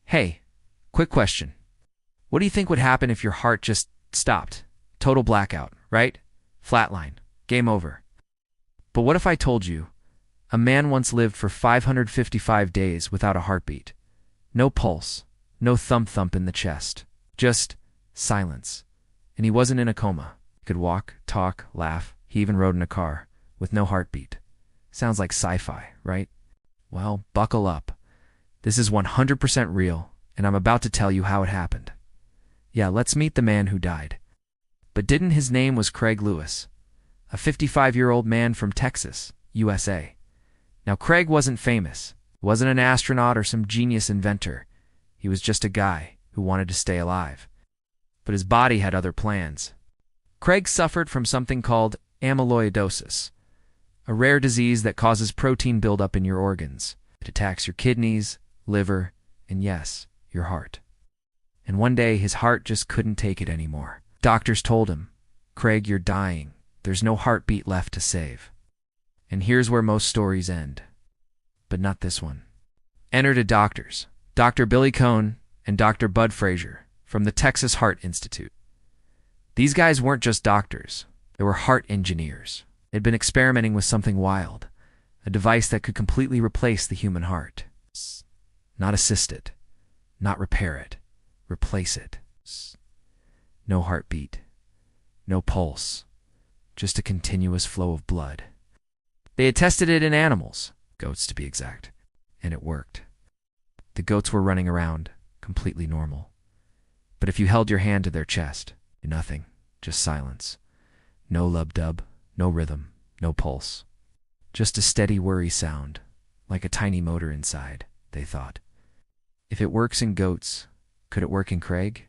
Hey, quick question. What do you think would happen if your heart just stopped? Total blackout, right? Flatline. Game over. But what if I told you a man once lived for 555 days without a heartbeat? No pulse, no thump-thump in the chest, just silence. And he wasn't in a coma. He could walk, talk, laugh. He even rode in a car with no heartbeat. Sounds like sci-fi, right? Well, buckle up. This is 100% real, and I'm about to tell you how it happened. Yeah, let's meet the man who died. But didn't his name was Craig Lewis, a 55-year-old man from Texas, USA. Now, Craig wasn't famous. He wasn't an astronaut or some genius inventor. He was just a guy who wanted to stay alive. But his body had other plans. Craig suffered from something called amyloidosis, a rare disease that causes protein buildup in your organs. It attacks your kidneys, liver, and yes, your heart. And one day, his heart just couldn't take it anymore. Doctors told him, "Craig, you're dying. There's no heartbeat left to save." And here's where most stories end. But not this one. Enter the doctors, Dr. Billy Cohn and Dr. Bud Frazier from the Texas Heart Institute. These guys weren't just doctors. They were heart engineers. They'd been experimenting with something wild, a device that could completely replace the human heart. Not assist it, not repair it, replace it. No heartbeat, no pulse, just a continuous flow of blood. They had tested it in animals, goats to be exact, and it worked. The goats were running around, completely normal. But if you held your hand to their chest, nothing, just silence. No lub-dub, no rhythm, no pulse. Just a steady worry sound, like a tiny motor inside, they thought. If it works in goats, could it work in Craig?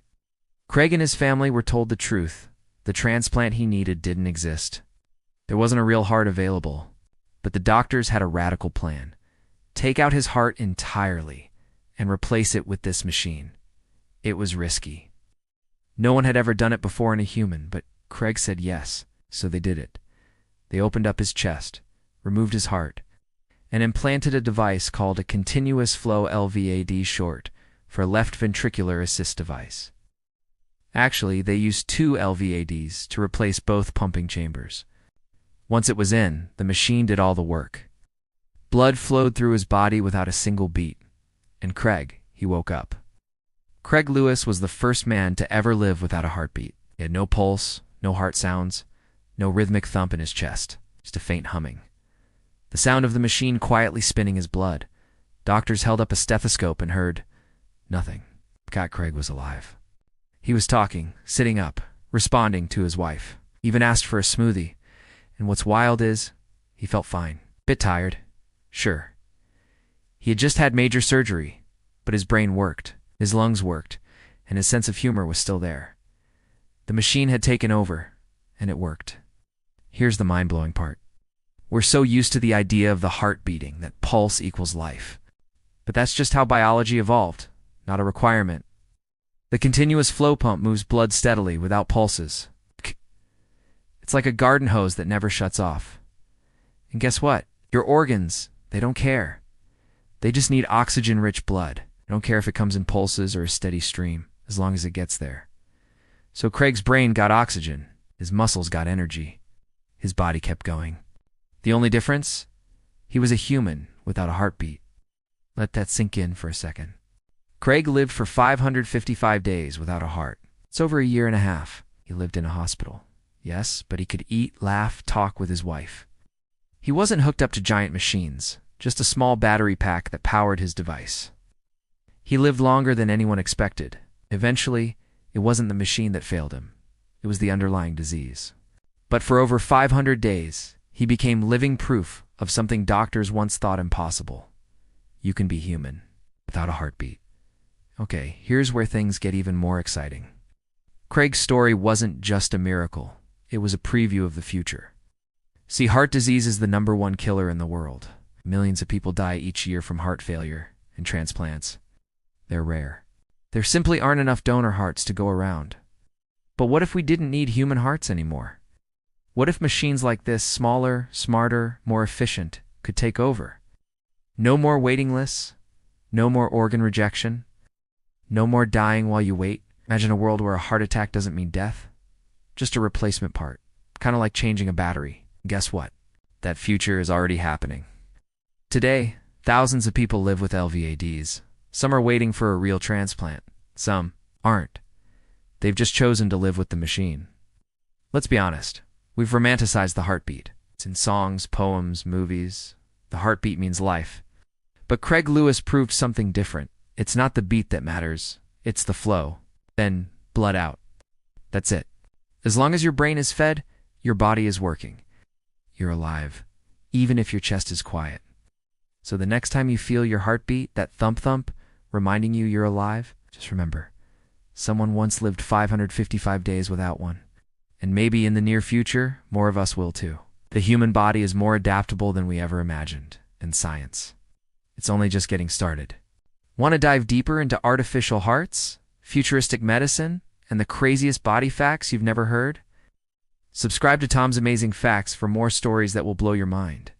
Craig and his family were told the truth. The transplant he needed didn't exist. There wasn't a real heart available. But the doctors had a radical plan. Take out his heart entirely and replace it with this machine. It was risky. No one had ever done it before in a human, but Craig said yes, so they did it. They opened up his chest, removed his heart, and implanted a device called a continuous flow LVAD, short for left ventricular assist device. Actually, they used 2 LVADs to replace both pumping chambers. Once it was in, the machine did all the work. Blood flowed through his body without a single beat. And Craig, he woke up. Craig Lewis was the first man to ever live without a heartbeat. He had no pulse, no heart sounds, no rhythmic thump in his chest, just a faint humming. The sound of the machine quietly spinning his blood. Doctors held up a stethoscope and heard nothing. God, Craig was alive. He was talking, sitting up, responding to his wife. Even asked for a smoothie. And what's wild is, he felt fine. Bit tired, sure. He had just had major surgery, but his brain worked, his lungs worked, and his sense of humor was still there. The machine had taken over, and it worked. Here's the mind-blowing part. We're so used to the idea of the heart beating, that pulse equals life. But that's just how biology evolved, not a requirement. The continuous flow pump moves blood steadily without pulses. It's like a garden hose that never shuts off. And guess what? Your organs, they don't care. They just need oxygen-rich blood. They don't care if it comes in pulses or a steady stream, as long as it gets there. So Craig's brain got oxygen. His muscles got energy. His body kept going. The only difference? He was a human without a heartbeat. Let that sink in for a second. Craig lived for 555 days without a heart. It's over a year and a half. He lived in a hospital. Yes, but he could eat, laugh, talk with his wife. He wasn't hooked up to giant machines, just a small battery pack that powered his device. He lived longer than anyone expected. Eventually, it wasn't the machine that failed him. It was the underlying disease. But for over 500 days, he became living proof of something doctors once thought impossible. You can be human without a heartbeat. Okay, here's where things get even more exciting. Craig's story wasn't just a miracle. It was a preview of the future. See, heart disease is the #1 killer in the world. Millions of people die each year from heart failure and transplants. They're rare. There simply aren't enough donor hearts to go around. But what if we didn't need human hearts anymore? What if machines like this, smaller, smarter, more efficient, could take over? No more waiting lists, no more organ rejection, No more dying while you wait. Imagine a world where a heart attack doesn't mean death, just a replacement part, kind of like changing a battery. Guess what? That future is already happening. Today, thousands of people live with LVADs. Some are waiting for a real transplant. Some aren't. They've just chosen to live with the machine. Let's be honest. We've romanticized the heartbeat. It's in songs, poems, movies. The heartbeat means life. But Craig Lewis proved something different. It's not the beat that matters. It's the flow. Then, blood out. That's it. As long as your brain is fed, your body is working. You're alive, even if your chest is quiet. So the next time you feel your heartbeat, that thump-thump, reminding you you're alive, just remember, someone once lived 555 days without one. And maybe in the near future, more of us will too. The human body is more adaptable than we ever imagined, and science. It's only just getting started. Want to dive deeper into artificial hearts, futuristic medicine, and the craziest body facts you've never heard? Subscribe to Tom's Amazing Facts for more stories that will blow your mind.